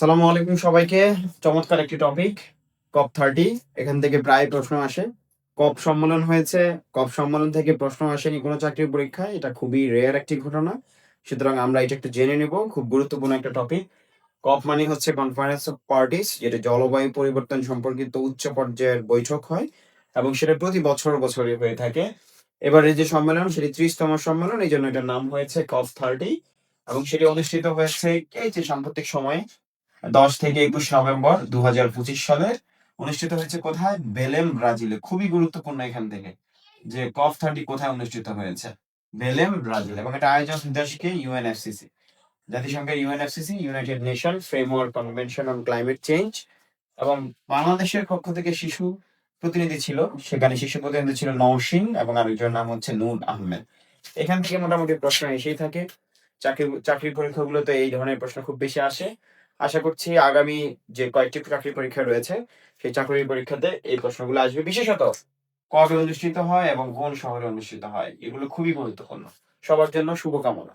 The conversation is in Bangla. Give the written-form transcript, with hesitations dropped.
সালামু আলাইকুম সবাইকে। চমৎকার একটি টপিক, COP30। এখান থেকে প্রায় প্রশ্ন আসে। কপ সম্মেলন হয়েছে, কপ সম্মেলন থেকে প্রশ্ন আসেনি কোনো চাকরির পরীক্ষায়। এটা খুবই রেয়ার একটি ঘটনা। সুতরাং আমরা এটা একটু জেনে নিব। খুব গুরুত্বপূর্ণ একটা টপিক। কপ মানে হচ্ছে কনফারেন্স অফ পার্টিস, যেটা জলবায়ু পরিবর্তন সম্পর্কিত উচ্চ পর্যায়ের বৈঠক হয় এবং সেটা প্রতি বছরই হয়ে থাকে। এবারে যে সম্মেলন সেটি 30তম সম্মেলন, এই জন্য এটার নাম হয়েছে COP30 এবং সেটি অনুষ্ঠিত হয়েছে এই যে সাম্প্রতিক সময়ে 10 থেকে 21 নভেম্বর 2025 সালে অনুষ্ঠিত হয়েছে। কোথায়? বেলেম, ব্রাজিলে। খুবই গুরুত্বপূর্ণ এখান থেকে যে COP30 কোথায় অনুষ্ঠিত হয়েছে। Belém, Brazil. এবং এটা আয়োজক দেশকে ইউএনএফসিসি, জাতিসংঘের ইউএনএফসিসি, United nation framework convention on climate change. এবং বাংলাদেশের পক্ষ থেকে শিশু প্রতিনিধি ছিল, সেখানে শিশু প্রতিনিধি ছিল নওশিন এবং আরেকজনের নাম হচ্ছে নূর আহমেদ। এখান থেকে মোটামুটি প্রশ্ন এসেই থাকে। চাকরির পরীক্ষাগুলোতে এই ধরনের প্রশ্ন খুব বেশি আসে। আশা করছি আগামী যে কয়েকটি চাকরির পরীক্ষা রয়েছে সেই চাকরির পরীক্ষাতে এই প্রশ্নগুলো আসবে, বিশেষত কবে অনুষ্ঠিত হয় এবং কোন শহরে অনুষ্ঠিত হয়, এগুলো খুবই গুরুত্বপূর্ণ। সবার জন্য শুভকামনা।